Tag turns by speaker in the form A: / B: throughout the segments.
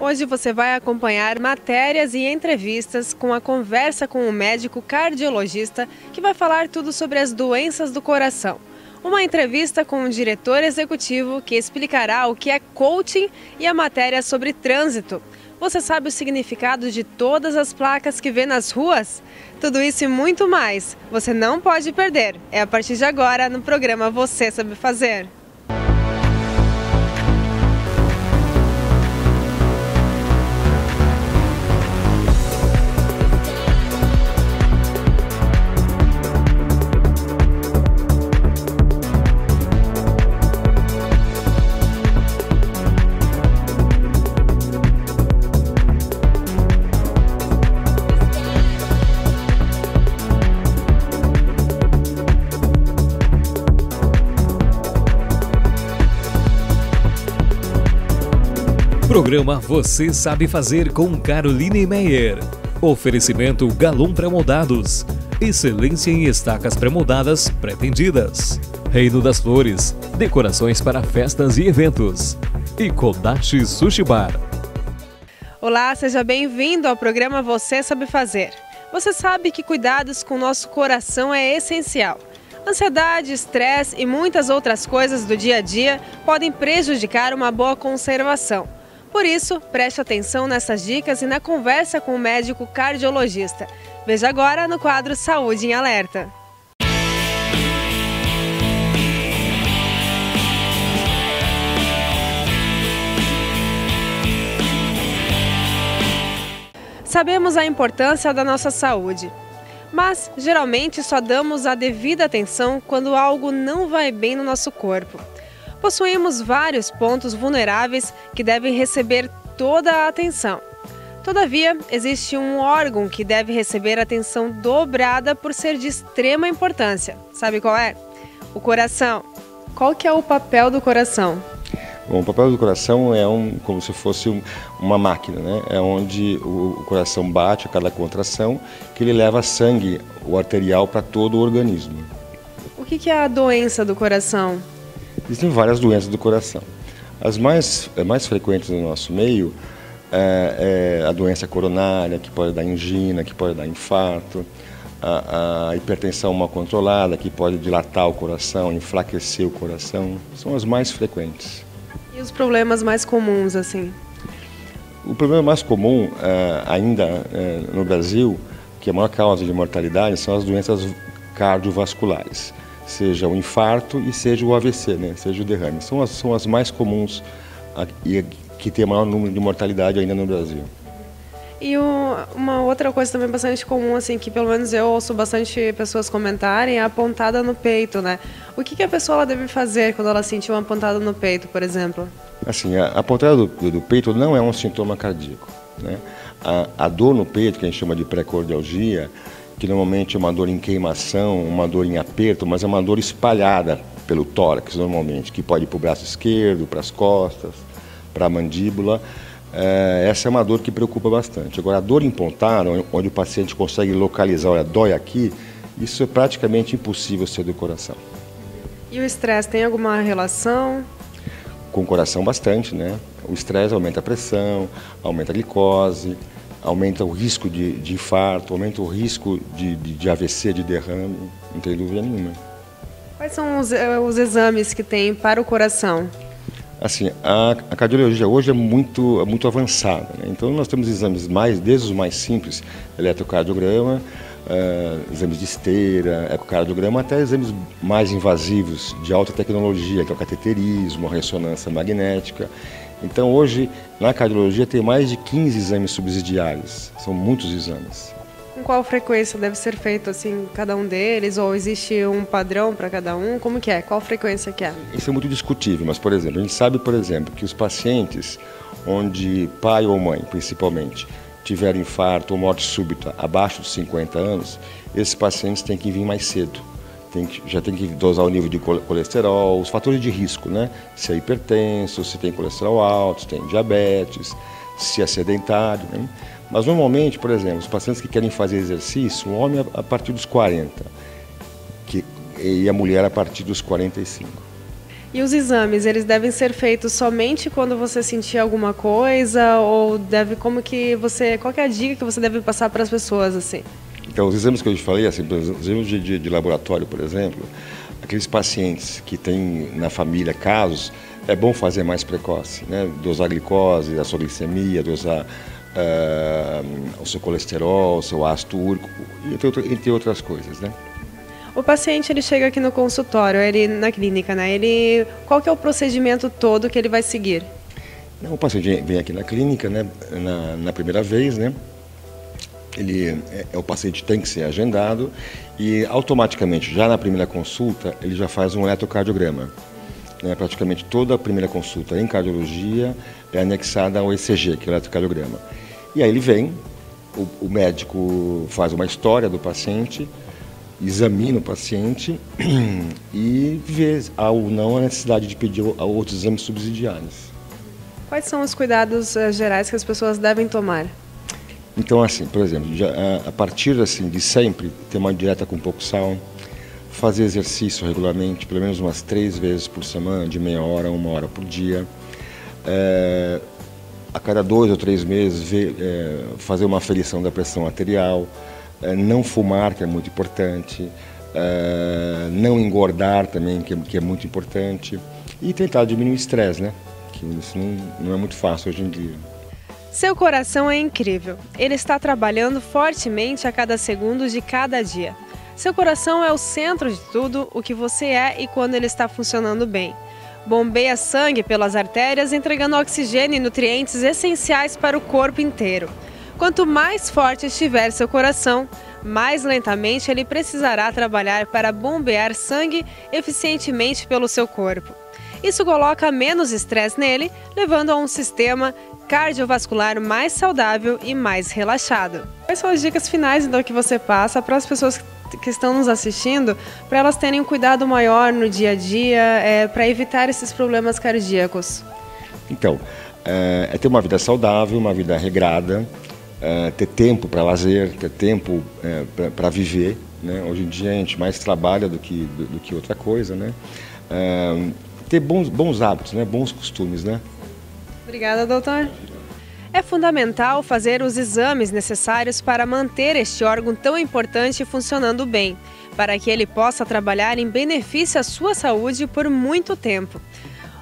A: Hoje você vai acompanhar matérias e entrevistas com a conversa com o médico cardiologista que vai falar tudo sobre as doenças do coração. Uma entrevista com o diretor executivo que explicará o que é coaching e a matéria sobre trânsito. Você sabe o significado de todas as placas que vê nas ruas? Tudo isso e muito mais, você não pode perder. É a partir de agora no programa Você Sabe Fazer.
B: Programa Você Sabe Fazer com Caroline Meyer. Oferecimento Galon Pré-Moldados. Excelência em estacas pré-moldadas pré-tendidas. Reino das Flores. Decorações para festas e eventos. E Kodachi Sushi Bar.
A: Olá, seja bem-vindo ao programa Você Sabe Fazer. Você sabe que cuidados com o nosso coração é essencial. Ansiedade, estresse e muitas outras coisas do dia a dia podem prejudicar uma boa conservação. Por isso, preste atenção nessas dicas e na conversa com o médico cardiologista. Veja agora no quadro Saúde em Alerta. Sabemos a importância da nossa saúde, mas geralmente só damos a devida atenção quando algo não vai bem no nosso corpo. Possuímos vários pontos vulneráveis que devem receber toda a atenção. Todavia, existe um órgão que deve receber atenção dobrada por ser de extrema importância. Sabe qual é? O coração. Qual que é o papel do coração?
C: Bom, o papel do coração é como se fosse uma máquina, né? É onde o coração bate a cada contração, que ele leva sangue, o arterial, para todo o organismo.
A: O que é a doença do coração?
C: Existem várias doenças do coração. As mais frequentes no nosso meio é a doença coronária, que pode dar angina, que pode dar infarto, a hipertensão mal controlada, que pode dilatar o coração, enfraquecer o coração, são as mais frequentes.
A: E os problemas mais comuns, assim?
C: O problema mais comum ainda no Brasil, que é a maior causa de mortalidade, são as doenças cardiovasculares. Seja o infarto e seja o AVC, né? Seja o derrame. São as mais comuns e que tem o maior número de mortalidade ainda no Brasil.
A: E uma outra coisa também bastante comum, assim, que pelo menos eu ouço bastante pessoas comentarem, é a pontada no peito, né? O que a pessoa ela deve fazer quando ela sentir uma pontada no peito, por exemplo? Assim,
C: a pontada do peito não é um sintoma cardíaco, né? A dor no peito, que a gente chama de pré-cardialgia, que normalmente é uma dor em queimação, uma dor em aperto, mas é uma dor espalhada pelo tórax normalmente, que pode ir para o braço esquerdo, para as costas, para a mandíbula. Essa é uma dor que preocupa bastante. Agora, a dor em pontada, onde o paciente consegue localizar, olha, dói aqui, isso é praticamente impossível ser do coração.
A: E o estresse tem alguma relação?
C: Com o coração bastante, né? O estresse aumenta a pressão, aumenta a glicose, aumenta o risco de infarto, aumenta o risco de AVC, de derrame, não tem dúvida nenhuma.
A: Quais são os exames que tem para o coração?
C: Assim, a cardiologia hoje é muito avançada, né? Então nós temos exames desde os mais simples, eletrocardiograma, exames de esteira, ecocardiograma, até exames mais invasivos de alta tecnologia, que é o cateterismo, a ressonância magnética. Então hoje na cardiologia tem mais de 15 exames subsidiários, são muitos exames.
A: Com qual frequência deve ser feito assim cada um deles, ou existe um padrão para cada um? Como que é? Qual frequência que é?
C: Isso é muito discutível, mas por exemplo, a gente sabe, por exemplo, que os pacientes onde pai ou mãe, principalmente, tiveram infarto ou morte súbita abaixo dos 50 anos, esses pacientes têm que vir mais cedo. Já tem que dosar o nível de colesterol, os fatores de risco, né? Se é hipertenso, se tem colesterol alto, se tem diabetes, se é sedentário, né? Mas normalmente, por exemplo, os pacientes que querem fazer exercício, o homem a partir dos 40 e a mulher a partir dos 45.
A: E os exames, eles devem ser feitos somente quando você sentir alguma coisa ou qual que é a dica que você deve passar para as pessoas assim?
C: Então, os exames que eu te falei, assim, os exames de laboratório, por exemplo, aqueles pacientes que têm na família casos, é bom fazer mais precoce, né? Dosar a glicose, a sua glicemia, dosar o seu colesterol, o seu ácido úrico, entre outras coisas, né?
A: O paciente, ele chega aqui no consultório, na clínica, né? Qual que é o procedimento todo que ele vai seguir?
C: O paciente vem aqui na clínica, né? Na primeira vez, né? O paciente tem que ser agendado e automaticamente, já na primeira consulta, ele já faz um eletrocardiograma. Né? Praticamente toda a primeira consulta em cardiologia é anexada ao ECG, que é o eletrocardiograma. E aí ele vem, o médico faz uma história do paciente, examina o paciente e vê ou não a necessidade de pedir outros exames subsidiários.
A: Quais são os cuidados gerais que as pessoas devem tomar?
C: Então, assim, por exemplo, a partir assim, de sempre ter uma dieta com pouco sal, fazer exercício regularmente, pelo menos umas 3 vezes por semana, de meia hora a 1 hora por dia. A cada 2 ou 3 meses fazer uma aferição da pressão arterial. Não fumar, que é muito importante, não engordar também, que é muito importante, e tentar diminuir o estresse, né? Que isso não é muito fácil hoje em dia.
A: Seu coração é incrível. Ele está trabalhando fortemente a cada segundo de cada dia. Seu coração é o centro de tudo o que você é e quando ele está funcionando bem. Bombeia sangue pelas artérias, entregando oxigênio e nutrientes essenciais para o corpo inteiro. Quanto mais forte estiver seu coração, mais lentamente ele precisará trabalhar para bombear sangue eficientemente pelo seu corpo. Isso coloca menos estresse nele, levando a um sistema cardiovascular mais saudável e mais relaxado. Quais são as dicas finais então que você passa para as pessoas que estão nos assistindo, para elas terem um cuidado maior no dia a dia, para evitar esses problemas cardíacos?
C: Então, é ter uma vida saudável, uma vida regrada, ter tempo para lazer, ter tempo para viver, né? Hoje em dia a gente mais trabalha do que outra coisa, né? Ter bons hábitos, né? Bons costumes, né?
A: Obrigada, doutor. É fundamental fazer os exames necessários para manter este órgão tão importante funcionando bem, para que ele possa trabalhar em benefício à sua saúde por muito tempo.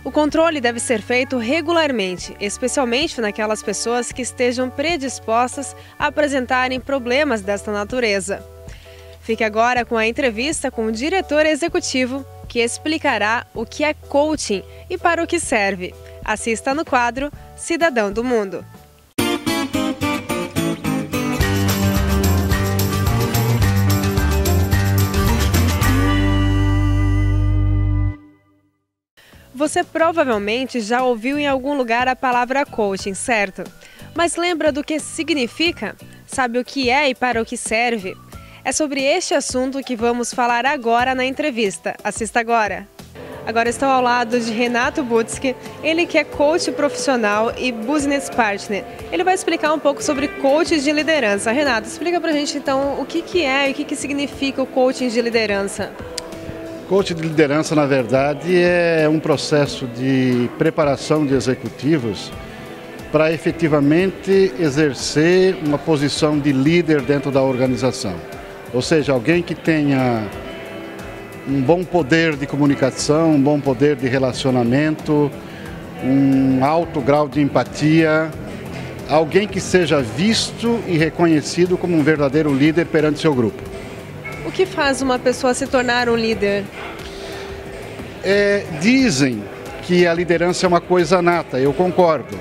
A: O controle deve ser feito regularmente, especialmente naquelas pessoas que estejam predispostas a apresentarem problemas desta natureza. Fique agora com a entrevista com o diretor executivo, que explicará o que é coaching e para o que serve. Assista no quadro Cidadão do Mundo. Você provavelmente já ouviu em algum lugar a palavra coaching, certo? Mas lembra do que significa? Sabe o que é e para o que serve? É sobre este assunto que vamos falar agora na entrevista. Assista agora! Agora estou ao lado de Renato Butzke, ele que é coach profissional e business partner. Ele vai explicar um pouco sobre coaching de liderança. Renato, explica pra gente então o que é e o que significa o coaching de liderança.
D: Coaching de liderança, na verdade, é um processo de preparação de executivos para efetivamente exercer uma posição de líder dentro da organização. Ou seja, alguém que tenha um bom poder de comunicação, um bom poder de relacionamento, um alto grau de empatia, alguém que seja visto e reconhecido como um verdadeiro líder perante seu grupo.
A: O que faz uma pessoa se tornar um líder?
D: Dizem que a liderança é uma coisa nata, eu concordo.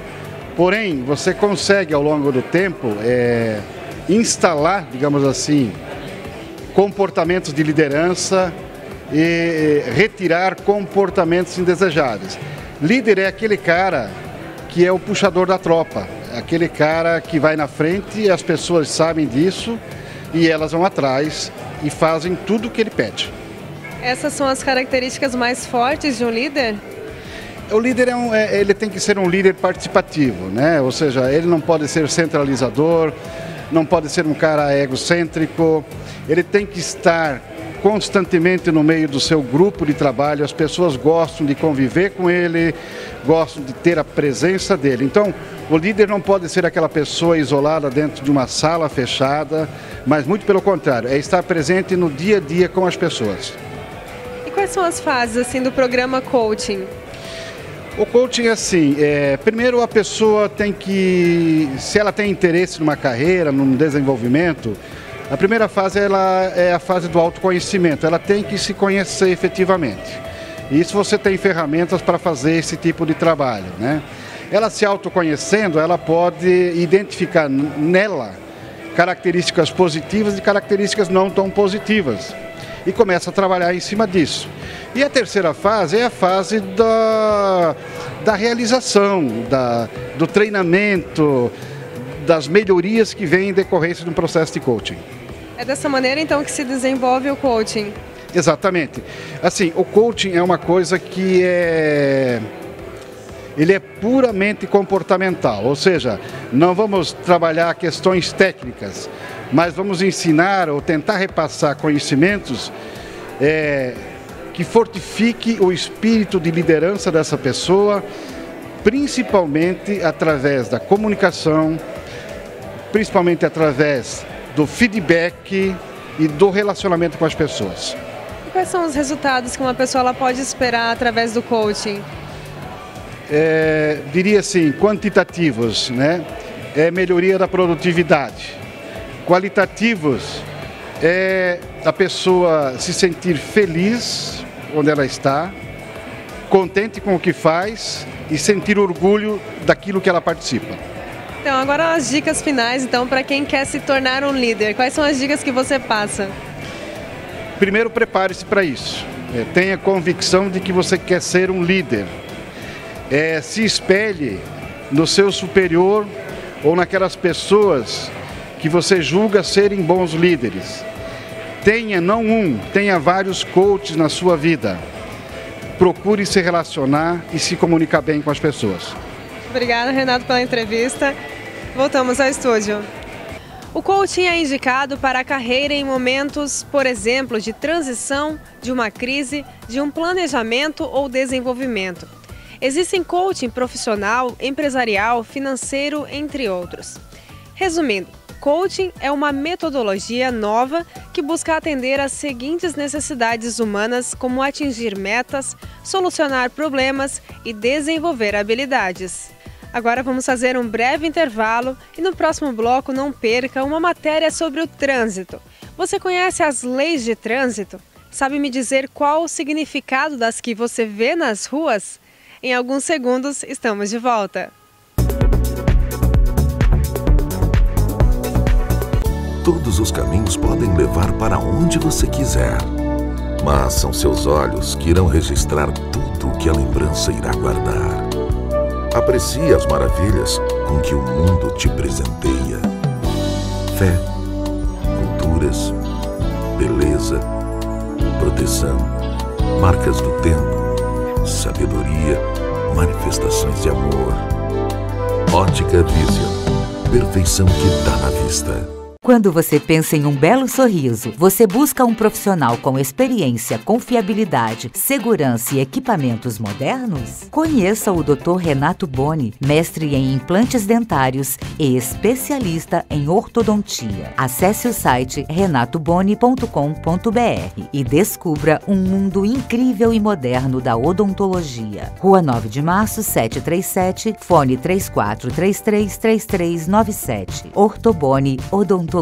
D: Porém, você consegue ao longo do tempo instalar, digamos assim, comportamentos de liderança e retirar comportamentos indesejáveis. Líder é aquele cara que é o puxador da tropa, aquele cara que vai na frente e as pessoas sabem disso e elas vão atrás e fazem tudo o que ele pede.
A: Essas são as características mais fortes de um líder?
D: O líder ele tem que ser um líder participativo, né? Ou seja, ele não pode ser centralizador, não pode ser um cara egocêntrico, ele tem que estar constantemente no meio do seu grupo de trabalho, as pessoas gostam de conviver com ele, gostam de ter a presença dele. Então, o líder não pode ser aquela pessoa isolada dentro de uma sala fechada, mas muito pelo contrário, é estar presente no dia a dia com as pessoas.
A: E quais são as fases assim do programa coaching?
D: O coaching é assim, primeiro a pessoa tem que, se ela tem interesse numa carreira, num desenvolvimento, a primeira fase é a fase do autoconhecimento, ela tem que se conhecer efetivamente. E isso você tem ferramentas para fazer esse tipo de trabalho, né? Ela se autoconhecendo, ela pode identificar nela características positivas e características não tão positivas. E começa a trabalhar em cima disso. E a terceira fase é a fase da realização, do treinamento, das melhorias que vêm em decorrência de um processo de coaching.
A: É dessa maneira então que se desenvolve o coaching?
D: Exatamente. Assim, o coaching é uma coisa que ele é puramente comportamental, ou seja, não vamos trabalhar questões técnicas, mas vamos ensinar ou tentar repassar conhecimentos que fortifique o espírito de liderança dessa pessoa, principalmente através da comunicação, principalmente através do feedback e do relacionamento com as pessoas.
A: E quais são os resultados que uma pessoa ela pode esperar através do coaching?
D: Diria assim, quantitativos, né? Melhoria da produtividade. Qualitativos é a pessoa se sentir feliz onde ela está, contente com o que faz e sentir orgulho daquilo que ela participa.
A: Então, agora as dicas finais, então, para quem quer se tornar um líder. Quais são as dicas que você passa?
D: Primeiro, prepare-se para isso. Tenha convicção de que você quer ser um líder. Se espelhe no seu superior ou naquelas pessoas que você julga serem bons líderes. Tenha, não tenha vários coaches na sua vida. Procure se relacionar e se comunicar bem com as pessoas.
A: Obrigada, Renato, pela entrevista. Voltamos ao estúdio. O coaching é indicado para a carreira em momentos, por exemplo, de transição, de uma crise, de um planejamento ou desenvolvimento. Existem coaching profissional, empresarial, financeiro, entre outros. Resumindo, coaching é uma metodologia nova que busca atender às seguintes necessidades humanas, como atingir metas, solucionar problemas e desenvolver habilidades. Agora vamos fazer um breve intervalo e no próximo bloco não perca uma matéria sobre o trânsito. Você conhece as leis de trânsito? Sabe me dizer qual o significado das que você vê nas ruas? Em alguns segundos estamos de volta.
E: Todos os caminhos podem levar para onde você quiser, mas são seus olhos que irão registrar tudo o que a lembrança irá guardar. Aprecie as maravilhas com que o mundo te presenteia. Fé, culturas, beleza, proteção, marcas do tempo, sabedoria, manifestações de amor. Ótica Vision, perfeição que dá na vista.
F: Quando você pensa em um belo sorriso, você busca um profissional com experiência, confiabilidade, segurança e equipamentos modernos? Conheça o Dr. Renato Boni, mestre em implantes dentários e especialista em ortodontia. Acesse o site renatoboni.com.br e descubra um mundo incrível e moderno da odontologia. Rua 9 de Março, 737, fone 34333397. Ortoboni Odontologia.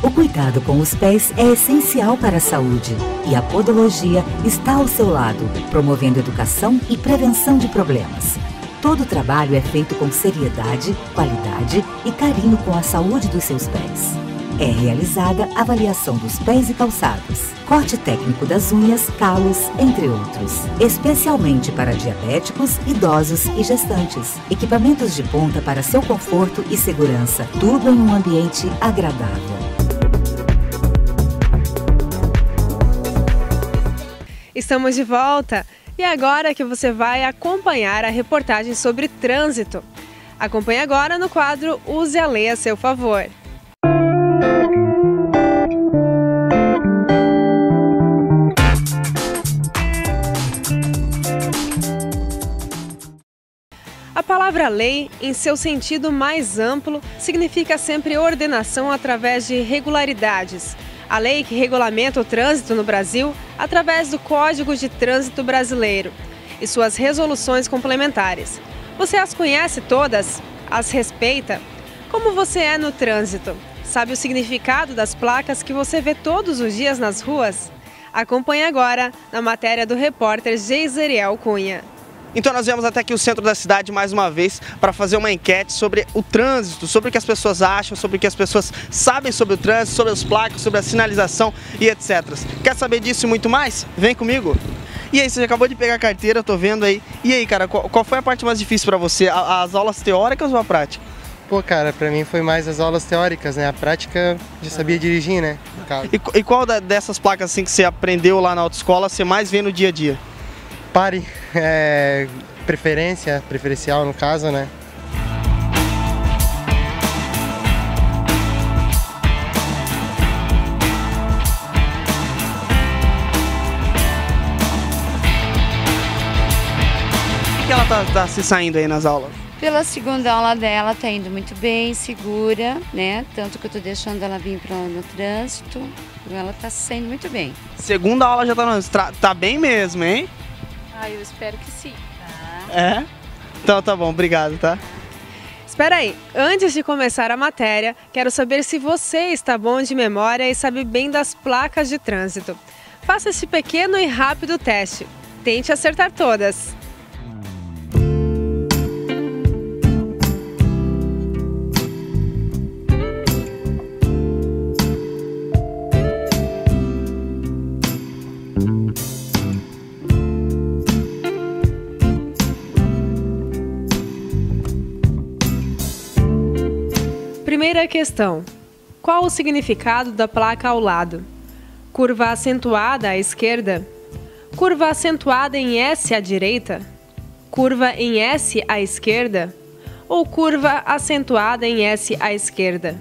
F: O cuidado com os pés é essencial para a saúde e a podologia está ao seu lado, promovendo educação e prevenção de problemas. Todo o trabalho é feito com seriedade, qualidade e carinho com a saúde dos seus pés. É realizada avaliação dos pés e calçados, corte técnico das unhas, calos, entre outros. Especialmente para diabéticos, idosos e gestantes. Equipamentos de ponta para seu conforto e segurança. Tudo em um ambiente agradável.
A: Estamos de volta e agora que você vai acompanhar a reportagem sobre trânsito. Acompanhe agora no quadro Use a Lei a seu favor. A palavra lei, em seu sentido mais amplo, significa sempre ordenação através de regularidades. A lei que regulamenta o trânsito no Brasil através do Código de Trânsito Brasileiro e suas resoluções complementares. Você as conhece todas? As respeita? Como você é no trânsito? Sabe o significado das placas que você vê todos os dias nas ruas? Acompanhe agora na matéria do repórter Geiseriel Cunha.
G: Então nós viemos até aqui o centro da cidade mais uma vez para fazer uma enquete sobre o trânsito, sobre o que as pessoas acham, sobre o que as pessoas sabem sobre o trânsito, sobre as placas, sobre a sinalização e etc. Quer saber disso e muito mais? Vem comigo! E aí, você já acabou de pegar a carteira, eu tô vendo aí. E aí, cara, qual foi a parte mais difícil para você? As aulas teóricas ou a prática?
H: Pô, cara, pra mim foi mais as aulas teóricas, né? A prática já sabia dirigir, né?
G: E qual dessas placas assim que você aprendeu lá na autoescola você mais vê no dia a dia?
H: Pare, preferencial no caso, né?
G: O que ela tá se saindo aí nas aulas?
I: Pela segunda aula dela tá indo muito bem, segura, né? Tanto que eu tô deixando ela vir no trânsito, ela tá se saindo muito bem.
G: Segunda aula já tá bem mesmo, hein?
I: Ah, eu espero que sim. Tá?
G: É? Então tá bom, obrigado, tá?
A: Espera aí, antes de começar a matéria, quero saber se você está bom de memória e sabe bem das placas de trânsito. Faça este pequeno e rápido teste. Tente acertar todas. Primeira questão. Qual o significado da placa ao lado? Curva acentuada à esquerda? Curva acentuada em S à direita? Curva em S à esquerda? Ou curva acentuada em S à esquerda?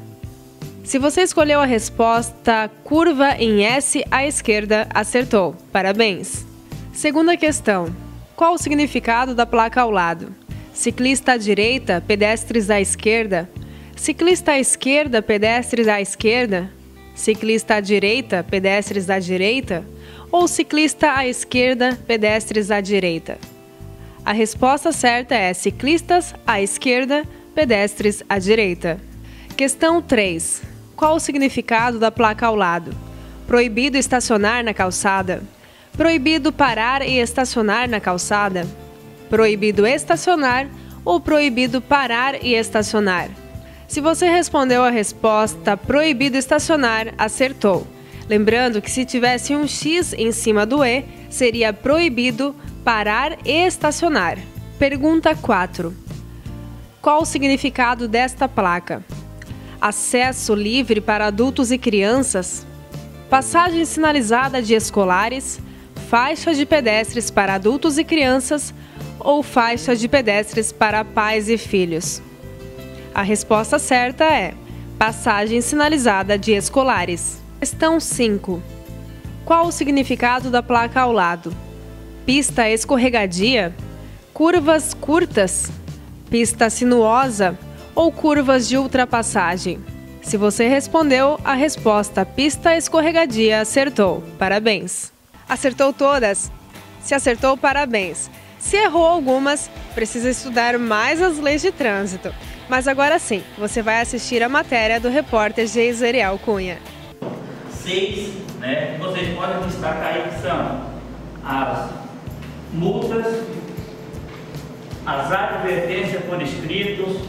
A: Se você escolheu a resposta curva em S à esquerda, acertou. Parabéns! Segunda questão. Qual o significado da placa ao lado? Ciclista à direita, pedestres à esquerda? Ciclista à esquerda, pedestres à esquerda? Ciclista à direita, pedestres à direita? Ou ciclista à esquerda, pedestres à direita? A resposta certa é ciclistas à esquerda, pedestres à direita. Questão 3. Qual o significado da placa ao lado? Proibido estacionar na calçada? Proibido parar e estacionar na calçada? Proibido estacionar ou proibido parar e estacionar? Se você respondeu a resposta proibido estacionar, acertou. Lembrando que se tivesse um X em cima do E, seria proibido parar e estacionar. Pergunta 4. Qual o significado desta placa? Acesso livre para adultos e crianças? Passagem sinalizada de escolares? Faixa de pedestres para adultos e crianças? Ou faixa de pedestres para pais e filhos? A resposta certa é passagem sinalizada de escolares. Questão 5. Qual o significado da placa ao lado? Pista escorregadia? Curvas curtas? Pista sinuosa? Ou curvas de ultrapassagem? Se você respondeu a resposta pista escorregadia, acertou. Parabéns! Acertou todas? Se acertou, parabéns! Se errou algumas, precisa estudar mais as leis de trânsito. Mas agora sim, você vai assistir a matéria do repórter Geiseriel Cunha.
J: 6, né? Vocês podem destacar aí que são as multas, as advertências por escritos,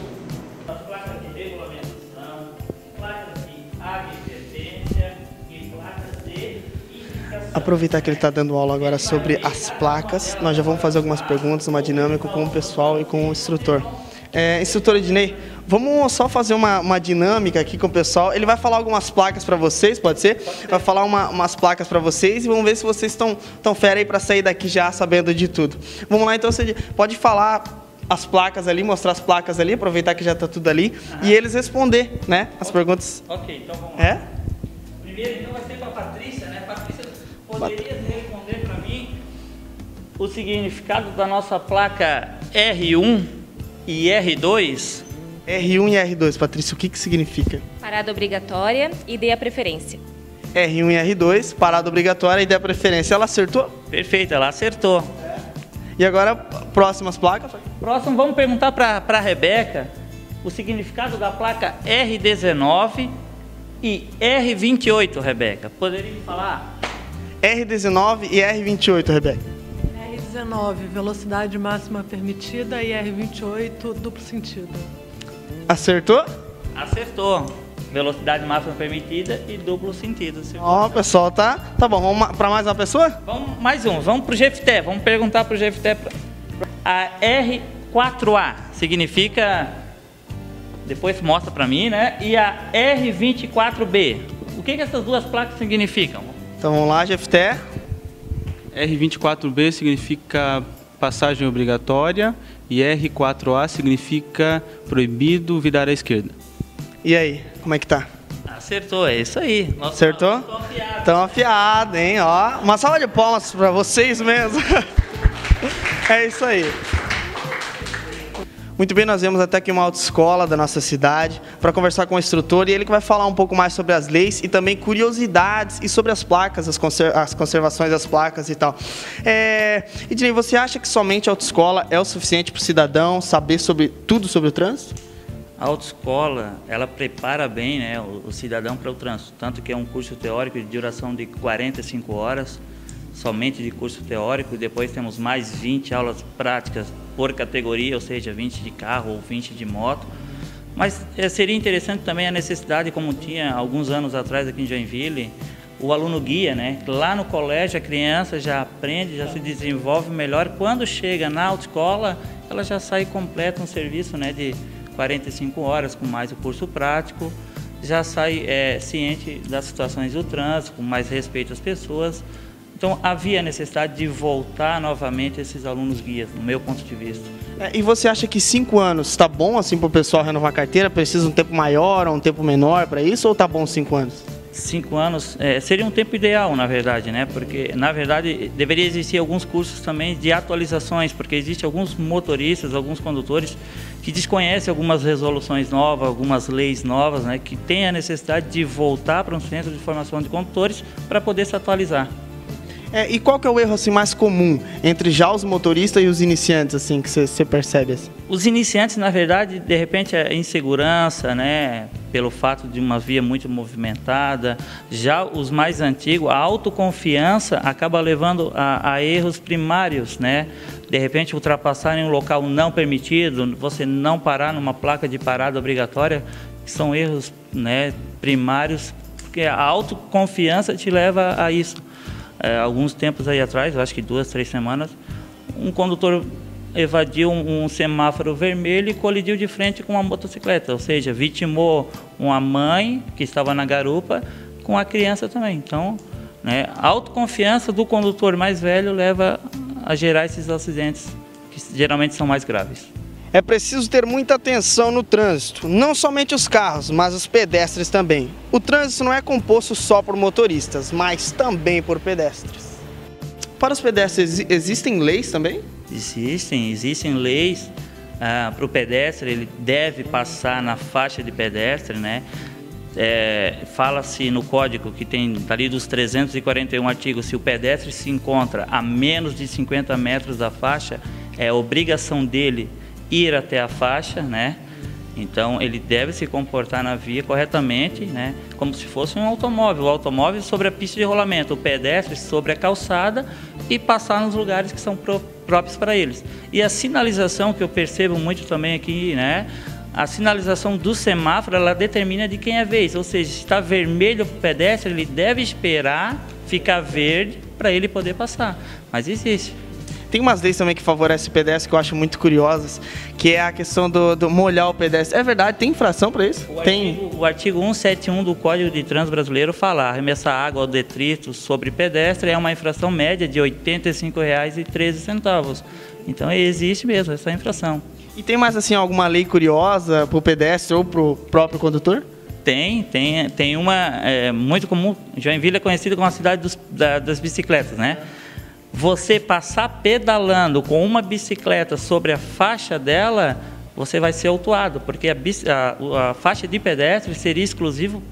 J: as placas de regulamentação, placas de advertência e placas de indicação.
G: Aproveitar que ele está dando aula agora sobre as placas, nós já vamos fazer algumas perguntas, uma dinâmica com o pessoal e com o instrutor. Instrutor Ednei, vamos só fazer uma dinâmica aqui com o pessoal. Ele vai falar algumas placas para vocês, pode ser? Vai falar umas placas para vocês e vamos ver se vocês estão fera aí para sair daqui já sabendo de tudo. Vamos lá, então você pode falar as placas ali, mostrar as placas ali, aproveitar que já está tudo ali e eles responder, né, as perguntas.
J: Ok, então vamos lá. Primeiro então vai ser para a Patrícia, né? Patrícia, poderia responder para mim o significado da nossa placa R1? e R2.
G: R1 e R2, Patrícia, o que significa?
K: Parada obrigatória e dê a preferência.
G: R1 e R2, parada obrigatória e dê a preferência. Ela acertou?
J: Perfeito, ela acertou.
G: E agora, próximas placas?
J: Próximo, vamos perguntar para a Rebeca o significado da placa R19 e R28, Rebeca. Poderia me falar?
G: R19 e R28, Rebeca.
L: R19, velocidade máxima permitida, e R28, duplo sentido.
G: Acertou?
J: Acertou. Velocidade máxima permitida e duplo sentido.
G: Ó, pessoal, tá bom. Vamos para mais uma pessoa?
J: Vamos mais um. Vamos para o Jefté. Vamos perguntar para o Jefté. A R4A significa... Depois mostra para mim, né? E a R24B. O que essas duas placas significam?
G: Então vamos lá, Jefté.
M: R24B significa passagem obrigatória e R4A significa proibido virar à esquerda.
G: E aí, como é que tá?
J: Acertou, é isso aí. Nossa,
G: acertou? Estão afiados, hein? Ó, uma salva de palmas para vocês mesmo. É isso aí. Muito bem, nós viemos até aqui uma autoescola da nossa cidade para conversar com o instrutor, e ele que vai falar um pouco mais sobre as leis e também curiosidades e sobre as placas, as conservações das placas e tal. Ednei, você acha que somente a autoescola é o suficiente para o cidadão saber tudo sobre o trânsito?
J: A autoescola, ela prepara bem, né, o cidadão para o trânsito, tanto que é um curso teórico de duração de 45 horas, somente de curso teórico, e depois temos mais 20 aulas práticas por categoria, ou seja, 20 de carro ou 20 de moto. Mas seria interessante também a necessidade, como tinha alguns anos atrás aqui em Joinville, o aluno guia, né? Lá no colégio a criança já aprende, já se desenvolve melhor. Quando chega na autoescola, ela já sai completa um serviço, né, de 45 horas, com mais o curso prático, já sai ciente das situações do trânsito, com mais respeito às pessoas. Então, havia a necessidade de voltar novamente esses alunos guias, no meu ponto de vista.
G: E você acha que 5 anos está bom assim para o pessoal renovar a carteira? Precisa um tempo maior ou um tempo menor para isso, ou está bom 5 anos?
J: 5 anos seria um tempo ideal, na verdade, né? Porque, na verdade, deveria existir alguns cursos também de atualizações, porque existem alguns motoristas, alguns condutores que desconhecem algumas resoluções novas, algumas leis novas, né? Que têm a necessidade de voltar para um centro de formação de condutores para poder se atualizar.
G: E qual que é o erro assim, mais comum entre já os motoristas e os iniciantes, assim, que você percebe? Assim?
J: Os iniciantes, na verdade, de repente, a insegurança, né, pelo fato de uma via muito movimentada. Já os mais antigos, a autoconfiança acaba levando a erros primários, né? De repente, ultrapassar em um local não permitido, você não parar numa placa de parada obrigatória, que são erros, né, primários, porque a autoconfiança te leva a isso. Alguns tempos aí atrás, eu acho que 2, 3 semanas, um condutor evadiu um semáforo vermelho e colidiu de frente com uma motocicleta, ou seja, vitimou uma mãe que estava na garupa com a criança também. Então, né, a autoconfiança do condutor mais velho leva a gerar esses acidentes, que geralmente são mais graves.
G: É preciso ter muita atenção no trânsito, não somente os carros, mas os pedestres também. O trânsito não é composto só por motoristas, mas também por pedestres. Para os pedestres, existem leis também?
J: Existem leis. Para o pedestre, ele deve passar na faixa de pedestre, né? Fala-se no código que tem ali dos 341 artigos, se o pedestre se encontra a menos de 50 metros da faixa, é obrigação dele ir até a faixa, né? Então ele deve se comportar na via corretamente, né? Como se fosse um automóvel. O automóvel sobre a pista de rolamento, o pedestre sobre a calçada e passar nos lugares que são próprios para eles. E a sinalização, que eu percebo muito também aqui, né? A sinalização do semáforo, ela determina de quem é vez, ou seja, se está vermelho para o pedestre, ele deve esperar ficar verde para ele poder passar. Mas existe.
G: Tem umas leis também que favorecem o pedestre que eu acho muito curiosas, que é a questão do molhar o pedestre. É verdade? Tem infração para isso?
J: O artigo 171 do Código de Trânsito Brasileiro fala: arremessar água ou detritos sobre pedestre é uma infração média de R$ 85,13. Então existe mesmo essa infração.
G: E tem mais assim alguma lei curiosa para o pedestre ou para o próprio condutor?
J: Tem uma muito comum. Joinville é conhecida como a cidade das bicicletas, né? Você passar pedalando com uma bicicleta sobre a faixa dela, você vai ser autuado, porque a faixa de pedestre seria exclusivo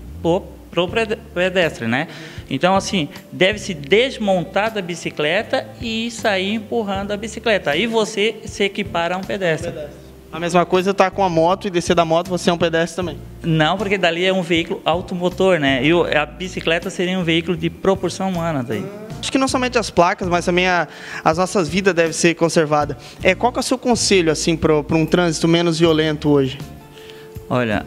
J: para o pedestre, né? Então, assim, deve-se desmontar da bicicleta e sair empurrando a bicicleta. Aí você se equipara a um pedestre.
G: A mesma coisa tá com a moto e descer da moto, você é um pedestre também?
J: Não, porque dali é um veículo automotor, né? E a bicicleta seria um veículo de propulsão humana daí.
G: Acho que não somente as placas, mas também as nossas vidas devem ser conservadas. Qual que é o seu conselho, assim, para um trânsito menos violento hoje?
J: Olha,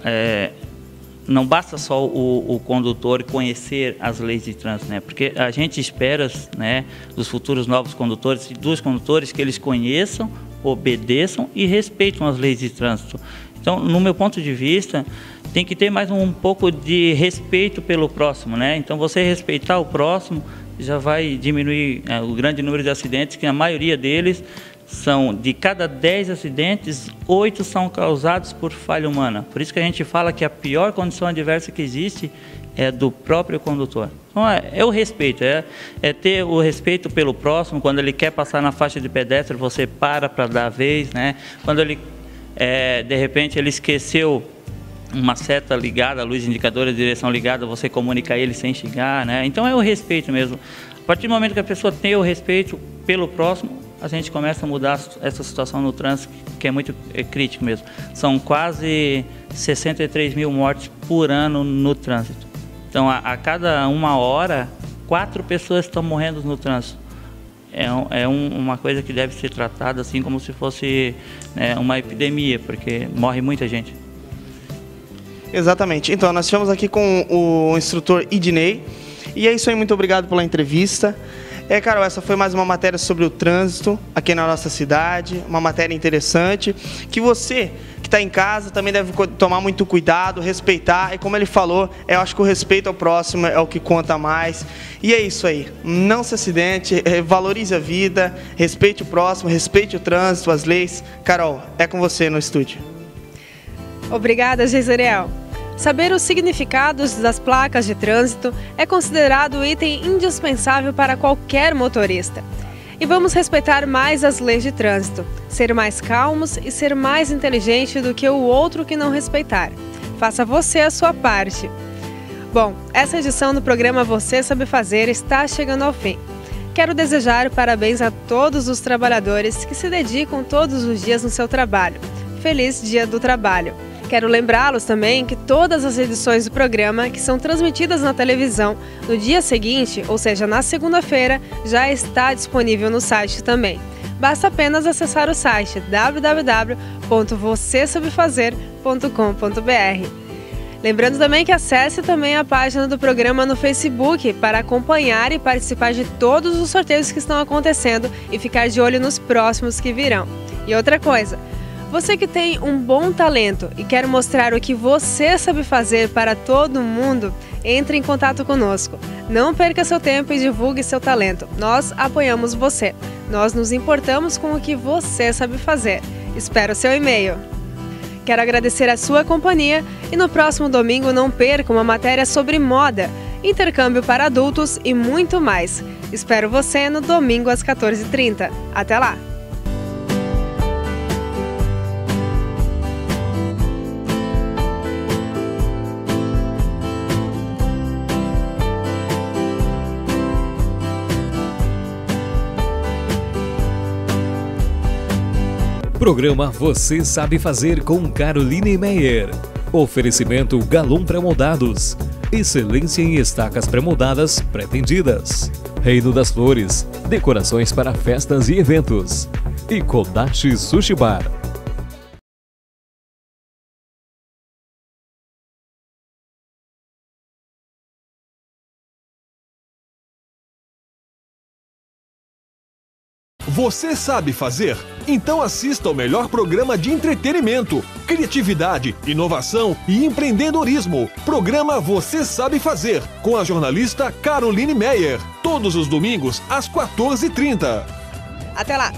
J: não basta só o condutor conhecer as leis de trânsito, né? Porque a gente espera, né, dos futuros novos condutores e dos condutores que eles conheçam, obedeçam e respeitam as leis de trânsito. Então, no meu ponto de vista, tem que ter mais um pouco de respeito pelo próximo, né? Então, você respeitar o próximo já vai diminuir o grande número de acidentes, que a maioria deles são, de cada 10 acidentes, 8 são causados por falha humana. Por isso que a gente fala que a pior condição adversa que existe é do próprio condutor. Então, é o respeito, é ter o respeito pelo próximo. Quando ele quer passar na faixa de pedestre, você para dar a vez, né? Quando ele, de repente, ele esqueceu uma seta ligada, a luz indicadora de direção ligada, você comunica a ele sem xingar, né? Então é o respeito mesmo. A partir do momento que a pessoa tem o respeito pelo próximo, a gente começa a mudar essa situação no trânsito, que é muito crítico mesmo. São quase 63 mil mortes por ano no trânsito. Então, a cada 1 hora, 4 pessoas estão morrendo no trânsito. Uma coisa que deve ser tratada assim como se fosse, né, uma epidemia, porque morre muita gente.
G: Exatamente. Então, nós estivemos aqui com o instrutor Idnei. E é isso aí, muito obrigado pela entrevista. Carol, essa foi mais uma matéria sobre o trânsito aqui na nossa cidade, uma matéria interessante, que você que está em casa também deve tomar muito cuidado, respeitar, e como ele falou, eu acho que o respeito ao próximo é o que conta mais. E é isso aí, não se acidente, valorize a vida, respeite o próximo, respeite o trânsito, as leis. Carol, é com você no estúdio.
A: Obrigada, Geiseriel. Saber os significados das placas de trânsito é considerado item indispensável para qualquer motorista. E vamos respeitar mais as leis de trânsito, ser mais calmos e ser mais inteligente do que o outro que não respeitar. Faça você a sua parte. Bom, essa edição do programa Você Sabe Fazer está chegando ao fim. Quero desejar parabéns a todos os trabalhadores que se dedicam todos os dias no seu trabalho. Feliz Dia do Trabalho! Quero lembrá-los também que todas as edições do programa que são transmitidas na televisão no dia seguinte, ou seja, na segunda-feira, já está disponível no site também. Basta apenas acessar o site www.vocêsabefazer.com.br. Lembrando também que acesse também a página do programa no Facebook para acompanhar e participar de todos os sorteios que estão acontecendo e ficar de olho nos próximos que virão. E outra coisa, você que tem um bom talento e quer mostrar o que você sabe fazer para todo mundo, entre em contato conosco. Não perca seu tempo e divulgue seu talento. Nós apoiamos você. Nós nos importamos com o que você sabe fazer. Espero seu e-mail. Quero agradecer a sua companhia e no próximo domingo não perca uma matéria sobre moda, intercâmbio para adultos e muito mais. Espero você no domingo às 14h30. Até lá!
B: Programa Você Sabe Fazer com Caroline Meyer. Oferecimento Galum Pré-Moldados. Excelência em estacas pré-moldadas pré-tendidas. Reino das Flores. Decorações para festas e eventos. E Kodachi Sushi Bar.
N: Você sabe fazer? Então assista ao melhor programa de entretenimento, criatividade, inovação e empreendedorismo. Programa Você Sabe Fazer, com a jornalista Caroline Meyer. Todos os domingos, às 14h30.
A: Até lá!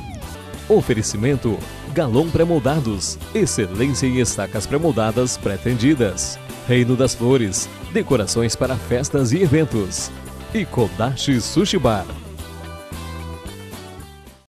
B: Oferecimento Galum Pré-Moldados. Excelência em estacas pré-moldadas pré-tendidas. Reino das Flores. Decorações para festas e eventos. E Kodachi Sushi Bar.